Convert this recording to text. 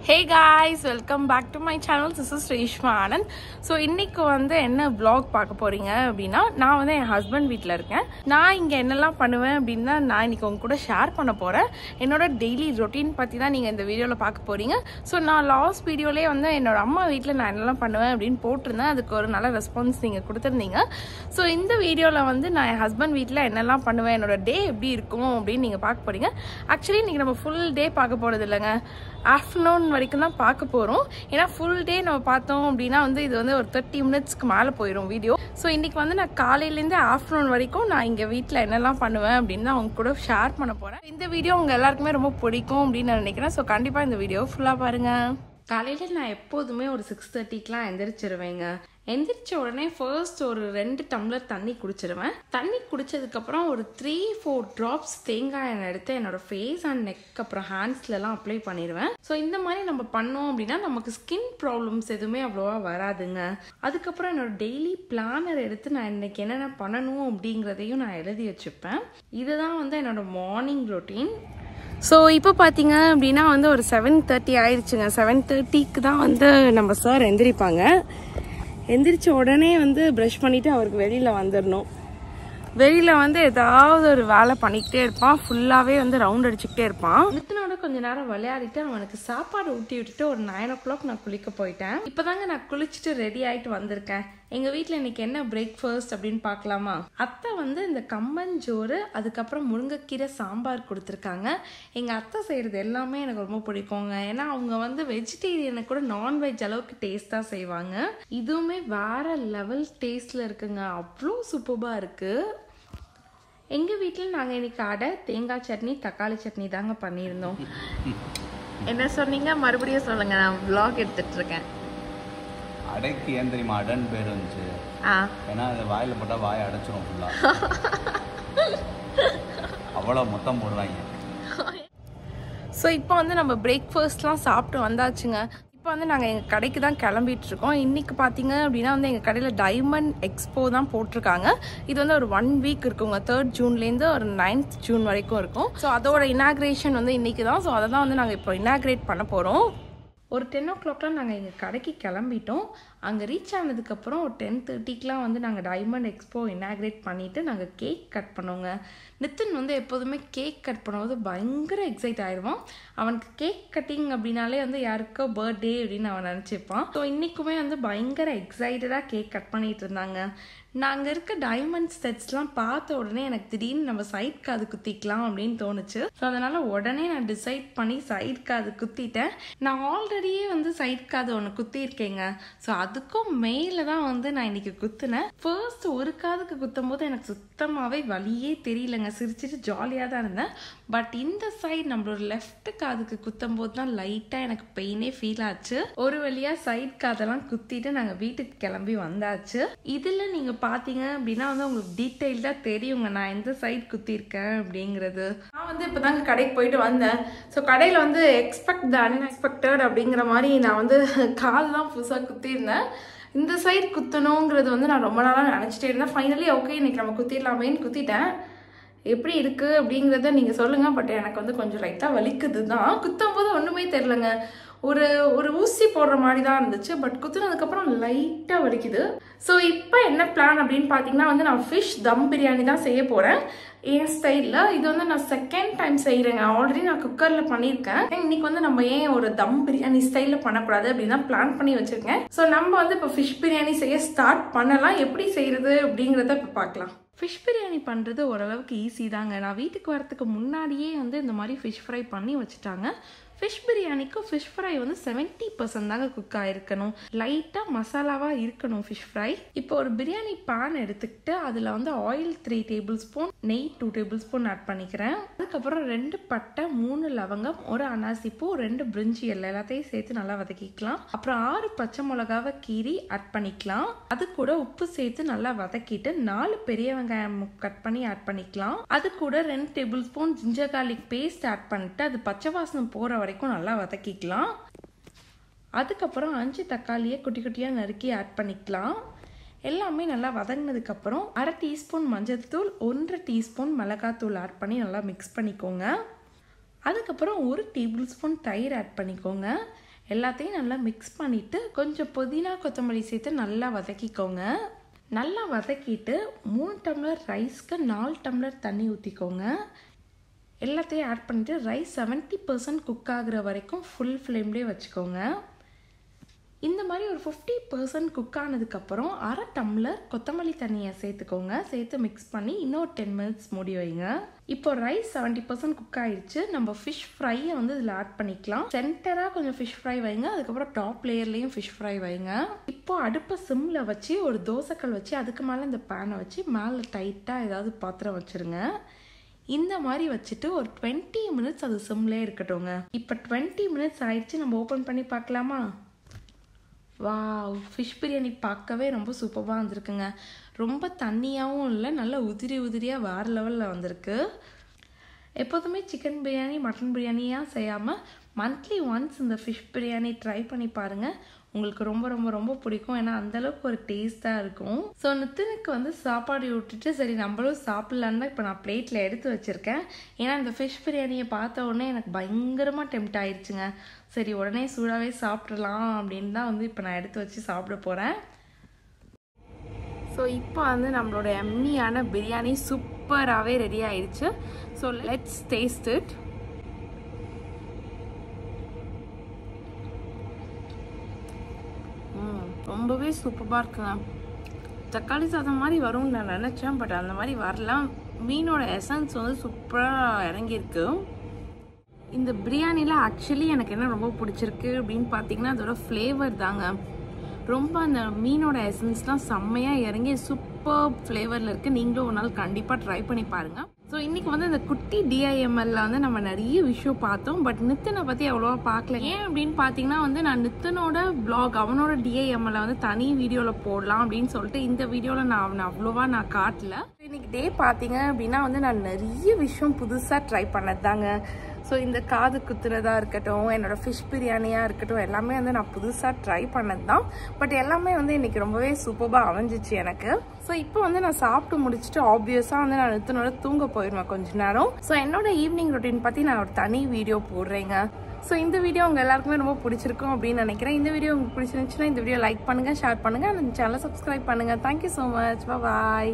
Hey guys, welcome back to my channel. This is Reshma Anand. So இன்னைக்கு வந்து என்ன vlog பார்க்க போறீங்க அப்படினா நான் வந்து என் ஹஸ்பண்ட் வீட்ல இருக்கேன். நான் இங்க என்னெல்லாம் பண்ணுவேன் அப்படினா நான் இன்னைக்கு உங்க கூட ஷேர் பண்ண போறேன். என்னோட டெய்லி ரொட்டீன் பத்தி தான் நீங்க இந்த வீடியோல பார்க்க போறீங்க. So நான் லாஸ்ட் வீடியோலயே வந்து என்னோட அம்மா வீட்ல நான் என்னெல்லாம் பண்ணுவேன் அப்படினு போட்டுருந்தேன். அதுக்கு ஒரு நல்ல ரெஸ்பான்ஸ் நீங்க கொடுத்திருந்தீங்க. So இந்த வீடியோல வந்து நான் என் ஹஸ்பண்ட் வீட்ல என்னெல்லாம் பண்ணுவேன், என்னோட டே எப்படி இருக்கும் அப்படினு நீங்க பார்க்க போறீங்க. ஆக்சுவலி இன்னைக்கு நம்ம ஃபுல் டே பார்க்க போறது இல்லங்க. ஆஃப்டர்நூன் வரைக்கும் தான் பார்க்க போறோம். ஏன்னா ஃபுல் டே நம்ம பார்த்தோம் அப்படின்னா வந்து இது வந்து ஒரு 30 மினிட்ஸ்க்கு மேலே போயிடும் வீடியோ. ஸோ இன்னைக்கு வந்து நான் காலையிலேருந்து ஆஃப்டர்நூன் வரைக்கும் நான் இங்கே வீட்டில் என்னெல்லாம் பண்ணுவேன் அப்படின்னு தான் அவங்க கூட ஷேர் பண்ண போறேன். இந்த வீடியோ உங்க எல்லாருக்குமே ரொம்ப பிடிக்கும் அப்படின்னு நான் நினைக்கிறேன். ஸோ கண்டிப்பாக இந்த வீடியோ ஃபுல்லாக பாருங்க. காலையில் நான் எப்போதுமே ஒரு 6:30க்குலாம் எந்திரிச்சிருவேங்க. எந்திரிச்ச உடனே ஃபர்ஸ்ட் ஒரு 2 டம்ளர் தண்ணி குடிச்சிருவேன். தண்ணி குடிச்சதுக்கப்புறம் ஒரு 3-4 ட்ராப்ஸ் தேங்காய் எண்ணெய் எடுத்து என்னோட ஃபேஸ் அண்ட் நெக் அப்புறம் ஹேண்ட்ஸ்லலாம் அப்ளை பண்ணிடுவேன். ஸோ இந்த மாதிரி நம்ம பண்ணோம் அப்படின்னா நமக்கு ஸ்கின் ப்ராப்ளம்ஸ் எதுவுமே அவ்வளோவா வராதுங்க. அதுக்கப்புறம் என்னோட டெய்லி பிளானர் எடுத்து நான் இன்னைக்கு என்னென்ன பண்ணணும் அப்படிங்கிறதையும் நான் எழுதி வச்சுப்பேன். இதுதான் வந்து என்னோட மார்னிங் ரொட்டீன். ஸோ இப்போ பார்த்தீங்க அப்படின்னா வந்து ஒரு 7:30 ஆயிடுச்சுங்க. 7:30க்கு தான் வந்து நம்ம சார் எந்திரிப்பாங்க. எந்திரிச்ச உடனே வந்து ப்ரஷ் பண்ணிட்டு அவருக்கு வெளியில வந்துடணும். வெளியில வந்து ஏதாவது ஒரு வேலை பண்ணிக்கிட்டே இருப்பான். ஃபுல்லாவே வந்து ரவுண்ட் அடிச்சுக்கிட்டே இருப்பான். நித்தனோட கொஞ்ச நேரம் விளையாடிட்டு அவனுக்கு சாப்பாடு ஊட்டி விட்டுட்டு ஒரு 9 o'clock நான் குளிக்க போயிட்டேன். இப்பதாங்க நான் குளிச்சுட்டு ரெடி ஆயிட்டு வந்திருக்கேன். எங்க வீட்டுல இன்னைக்கு என்ன பிரேக்ஃபாஸ்ட் அப்படின்னு பாக்கலாமா? அத்தை வந்து இந்த கம்பஞ்சோறு அதுக்கப்புறம் முருங்கைக்கீரை சாம்பார் கொடுத்துருக்காங்க. எங்க அத்தை செய்யறது எல்லாமே எனக்கு ரொம்ப பிடிக்குங்க. ஏன்னா அவங்க வந்து வெஜிடேரியனை கூட நான்வெஜ் அளவுக்கு டேஸ்டா செய்வாங்க. இதுவுமே வேற லெவல் டேஸ்ட்ல இருக்குங்க. அவ்வளோ சூப்பர்பா இருக்கு. எங்க வீட்டில் நாங்கள் இன்னைக்கு அடை, தேங்காய் சட்னி, தக்காளி சட்னி தாங்க பண்ணியிருந்தோம். என்ன சொன்னீங்க? மறுபடியும் சொல்லுங்க. நான் vlog எடுத்துட்டு இருக்கேன். அடைக்கு ஏன் தெரியுமா அடன் பேர் வந்துச்சு? ஏன்னா அது வாயில போட்டா வாயை அடைச்சிரும் ஃபுல்லா. அவ்வளோ மொத்தம் போடுறாங்க. ஸோ இப்போ வந்து நம்ம பிரேக்ஃபாஸ்ட்லாம் சாப்பிட்டு வந்தாச்சுங்க. இப்போ வந்து நாங்கள் எங்கள் கடைக்கு தான் கிளம்பிட்டு இருக்கோம். இன்றைக்கி பார்த்தீங்க அப்படின்னா வந்து எங்கள் கடையில் டைமண்ட் எக்ஸ்போ தான் போட்டிருக்காங்க. இது வந்து ஒரு 1 வீக் இருக்குங்க. 3rd ஜூன்லேருந்து ஒரு 9th ஜூன் வரைக்கும் இருக்கும். ஸோ அதோட இனாக்ரேஷன் வந்து இன்றைக்கி தான். ஸோ அதை தான் வந்து நாங்கள் இப்போ இனாக்ரேட் பண்ண போகிறோம். ஒரு 10 o'clockலாம் நாங்கள் எங்கள் கடைக்கு கிளம்பிட்டோம். அங்கே ரீச் ஆனதுக்கப்புறம் ஒரு 10:30க்குலாம் வந்து நாங்கள் டைமண்ட் எக்ஸ்போ இனாக்ரேட் பண்ணிவிட்டு நாங்கள் கேக் கட் பண்ணோங்க. நித்தின் வந்து எப்போதுமே கேக் கட் பண்ணும்போது பயங்கர எக்ஸைட் ஆயிடுவான். அவனுக்கு கேக் கட்டிங் அப்படின்னாலே வந்து யாருக்கோ பர்த்டே அப்படின்னு அவன் நினச்சிப்பான். ஸோ இன்றைக்குமே வந்து பயங்கர எக்ஸைட்டடாக கேக் கட் பண்ணிகிட்டு இருந்தாங்க. நாங்கள் இருக்க டைமண்ட் செட்ஸ்லாம் பார்த்த உடனே எனக்கு திடீர்னு நம்ம சைட் காது குத்திக்கலாம் அப்படின்னு தோணுச்சு. ஸோ அதனால் உடனே நான் டிசைட் பண்ணி சைட் காது குத்திட்டேன். நான் ஆல்ரெடியே வந்து சைட் காது ஒன்று குத்திருக்கேங்க. ஸோ அதுக்கும் மேலே தான் வந்து நான் இன்னைக்கு குத்துனேன். ஃபர்ஸ்ட் ஒரு காதுக்கு குத்தும் போது எனக்கு சுத்தமாகவே வலியே தெரியலங்க. சிரிச்சிட்டு ஜாலியாக தான் இருந்தேன். பட் இந்த சைடு நம்மளோட லெஃப்ட் காதுக்கு குத்தும் போது தான் லைட்டாக எனக்கு பெயினே ஃபீல் ஆச்சு. ஒரு வழியாக சைட் காதெல்லாம் குத்திட்டு நாங்கள் வீட்டுக்கு கிளம்பி வந்தாச்சு. இதில் நீங்கள் பார்த்தீங்க அப்படின்னா வந்து உங்களுக்கு டீட்டெயில்டாக தெரியுங்க நான் எந்த சைட் குத்திருக்கேன் அப்படிங்கிறது. நான் வந்து இப்போ தாங்க கடைக்கு போயிட்டு வந்தேன். ஸோ கடையில் வந்து எக்ஸ்பெக்ட் த அன்எக்ஸ்பெக்டட் அப்படிங்கிற மாதிரி நான் வந்து கால் தான் புதுசாக குத்திருந்தேன். இந்த சைடு குத்தணுங்கிறது வந்து நான் ரொம்ப நாளாக நினச்சிட்டே இருந்தேன். ஃபைனலி ஓகே இன்னைக்கு நம்ம குத்திடலாமேன்னு குத்திட்டேன். எப்படி இருக்குது அப்படிங்கிறத நீங்கள் சொல்லுங்கள். பட் எனக்கு வந்து கொஞ்சம் லைட்டாக வலிக்குது தான். குத்தும் போது ஒன்றுமே தெரிலங்க. ஒரு ஊசி போடுற மாதிரி தான் இருந்துச்சு. பட் குத்துனதுக்கப்புறம் லைட்டாக வலிக்குது. ஸோ இப்போ என்ன பிளான் அப்படின்னு பார்த்தீங்கன்னா வந்து நான் ஃபிஷ் தம் பிரியாணி தான் செய்ய போகிறேன் என் ஸ்டைலில். இது வந்து நான் 2nd டைம் செய்கிறேங்க. ஆல்ரெடி நான் குக்கரில் பண்ணியிருக்கேன். இன்னைக்கு வந்து நம்ம ஏன் ஒரு தம் பிரியாணி ஸ்டைலில் பண்ணக்கூடாது அப்படின்னு தான் பிளான் பண்ணி வச்சுருக்கேன். ஸோ நம்ம வந்து இப்போ ஃபிஷ் பிரியாணி செய்ய ஸ்டார்ட் பண்ணலாம். எப்படி செய்கிறது அப்படிங்கிறத இப்போ பார்க்கலாம். ஃபிஷ் பிரியாணி பண்ணுறது ஓரளவுக்கு ஈஸி தாங்க. நான் வீட்டுக்கு வரத்துக்கு முன்னாடியே வந்து இந்த மாதிரி ஃபிஷ் ஃப்ரை பண்ணி வச்சுட்டாங்க. ஃபிஷ் பிரியாணிக்கு ஃபிஷ் ஃப்ரை வந்து 70% தாங்க குக் ஆகிருக்கணும். லைட்டாக மசாலாவாக இருக்கணும் ஃபிஷ் ஃப்ரை. இப்போ ஒரு பிரியாணி பேன் எடுத்துக்கிட்டு அதில் வந்து ஆயில் 3 டேபிள்ஸ்பூன், நெய் 2 டேபிள்ஸ்பூன் ஆட் பண்ணிக்கிறேன். அதுக்கப்புறம் 2 பட்டை, 3 லவங்கம், 1 அனாசிப்பூ, 2 பிரிஞ்சி எல்லாத்தையும் சேர்த்து நல்லா வதக்கிக்கலாம். அப்புறம் 6 பச்சை மிளகாவை கீரி ஆட் பண்ணிக்கலாம். அது கூட உப்பு சேர்த்து நல்லா வதக்கிட்டு 4 பெரிய வெங்காயம் கட் பண்ணி ஆட் பண்ணிக்கலாம். அது கூட 2 tablespoon ginger garlic paste add பண்ணிட்டு அது பச்சை வாசனம் போகிற வரைக்கும் நல்லா வதக்கிக்கலாம். அதுக்கப்புறம் 5 தக்காளியை குட்டி குட்டியாக நறுக்கி ஆட் பண்ணிக்கலாம். எல்லாமே நல்லா வதங்கினதுக்கப்புறம் 1/2 டீஸ்பூன் மஞ்சள்தூள், 1 டீஸ்பூன் மிளகாத்தூள் ஆட் பண்ணி நல்லா மிக்ஸ் பண்ணிக்கோங்க. அதுக்கப்புறம் 1 டேபிள் ஸ்பூன் தயிர் ஆட் பண்ணிக்கோங்க. எல்லாத்தையும் நல்லா மிக்ஸ் பண்ணிவிட்டு கொஞ்சம் புதினா கொத்தமல்லி சேர்த்து நல்லா வதக்கிக்கோங்க. நல்லா வதக்கிட்டு 3 டம்ளர் ரைஸ்க்கு 4 டம்ளர் தண்ணி ஊற்றிக்கோங்க. எல்லாத்தையும் ஆட் பண்ணிவிட்டு ரைஸ் 70% குக் ஆகுற வரைக்கும் ஃபுல் ஃப்ளேம்லேயே வச்சுக்கோங்க. இந்த மாதிரி ஒரு 50% குக் ஆனதுக்கப்புறம் 1/2 டம்ளர் கொத்தமல்லி தண்ணியை சேர்த்துக்கோங்க. சேர்த்து மிக்ஸ் பண்ணி இன்னொரு 10 மினிட்ஸ் மூடி வைங்க. இப்போ ரைஸ் 70% குக் ஆயிடுச்சு. நம்ம ஃபிஷ் ஃப்ரையை வந்து இதில் ஆட் பண்ணிக்கலாம். சென்டராக கொஞ்சம் ஃபிஷ் ஃப்ரை வைங்க. அதுக்கப்புறம் டாப் லேயர்லேயும் ஃபிஷ் ஃப்ரை வைங்க. இப்போ அடுப்பை சிம்மில் வச்சு ஒரு தோசைக்கல் வச்சு அதுக்கு மேலே இந்த பேனை வச்சு மேலே டைட்டாக ஏதாவது பாத்திரம் வச்சுருங்க. இந்த மாதிரி வச்சுட்டு ஒரு 20 மினிட்ஸ் அது சிம்லேயே இருக்கட்டும்ங்க. இப்போ 20 மினிட்ஸ் ஆயிடுச்சு. நம்ம ஓப்பன் பண்ணி பார்க்கலாமா? வாவ், ஃபிஷ் பிரியாணி பார்க்கவே ரொம்ப சூப்பராக வந்திருக்குங்க. ரொம்ப தண்ணியாகவும் இல்லை, நல்லா உதிரியாக வேறு லெவலில் வந்திருக்கு. எப்போதுமே சிக்கன் பிரியாணி மட்டன் பிரியாணியாக செய்யாமல் மந்த்லி ஒன்ஸ் இந்த ஃபிஷ் பிரியாணி ட்ரை பண்ணி பாருங்கள். உங்களுக்கு ரொம்ப ரொம்ப ரொம்ப பிடிக்கும். ஏன்னா அந்தளவுக்கு ஒரு டேஸ்ட்டாக இருக்கும். ஸோ நித்தினுக்கு வந்து சாப்பாடு விட்டுட்டு சரி நம்மளும் சாப்பிட்லான்னு தான் இப்போ நான் பிளேட்டில் எடுத்து வச்சுருக்கேன். ஏன்னா இந்த ஃபிஷ் பிரியாணியை பார்த்த உடனே எனக்கு பயங்கரமாக டெம்ப்ட் ஆயிடுச்சுங்க. சரி உடனே சூடாகவே சாப்பிட்றலாம் அப்படின்னு தான் வந்து இப்போ நான் எடுத்து வச்சு சாப்பிட போகிறேன். ஸோ இப்போ வந்து நம்மளோட எம்மியான பிரியாணி சூப்பராகவே ரெடி ஆயிடுச்சு. So let's taste it. ரொம்பவே சூப்பராக இருக்குங்க. தக்காளி சாதம் மாதிரி வரும்னு நான் நினச்சேன், பட் அந்த மாதிரி வரலாம். மீனோட எசன்ஸ் வந்து சூப்பராக இறங்கியிருக்கு. இந்த பிரியாணியில் ஆக்சுவலி எனக்கு என்ன ரொம்ப பிடிச்சிருக்கு அப்படின்னு பார்த்தீங்கன்னா அதோட ஃப்ளேவர் தாங்க. ரொம்ப அந்த மீனோட எசன்ஸ்லாம் செம்மையாக இறங்கி சூப்பர் ஃப்ளேவரில் இருக்குது. நீங்களும் ஒரு நாள் கண்டிப்பாக ட்ரை பண்ணி பாருங்கள். ஸோ இன்றைக்கி வந்து இந்த குட்டி DIMLல வந்து நம்ம நிறைய விஷயம் பார்த்தோம். பட் நித்தனை பற்றி அவ்வளோவா பார்க்கல. ஏன் அப்படின்னு பார்த்தீங்கன்னா வந்து நான் நித்தனோட வ்ளாக் அவனோட DIMLல வந்து தனி வீடியோவில் போடலாம் அப்படின்னு சொல்லிட்டு இந்த வீடியோவில் நான் அவ்வளோவா நான் காட்டல. இன்னைக்கு டே பார்த்தீங்க அப்படின்னா வந்து நான் நிறைய விஷயம் புதுசாக ட்ரை பண்ணது தாங்க. ஸோ இந்த காது குத்துறதா இருக்கட்டும், என்னோட ஃபிஷ் பிரியாணியாக இருக்கட்டும், எல்லாமே வந்து நான் புதுசாக ட்ரை பண்ணது தான். பட் எல்லாமே வந்து இன்னைக்கு ரொம்பவே சூப்பராக அமைஞ்சிச்சு எனக்கு. ஸோ இப்போ வந்து நான் சாப்பிட்டு முடிச்சுட்டு ஆப்வியஸாக வந்து நான் நித்தனோட தூங்க போயிடுவேன் கொஞ்ச நேரம். ஸோ என்னோட ஈவினிங் ரொட்டீன் பற்றி நான் ஒரு தனி வீடியோ போடுறேங்க. ஸோ இந்த வீடியோ உங்கள் எல்லாருக்குமே ரொம்ப பிடிச்சிருக்கும் அப்படின்னு நினைக்கிறேன். இந்த வீடியோ உங்களுக்கு பிடிச்சிருந்துச்சுன்னா இந்த வீடியோ லைக் பண்ணுங்கள், ஷேர் பண்ணுங்கள், அந்த சேனலை சப்ஸ்கிரைப் பண்ணுங்கள். Thank you so much. பாய்.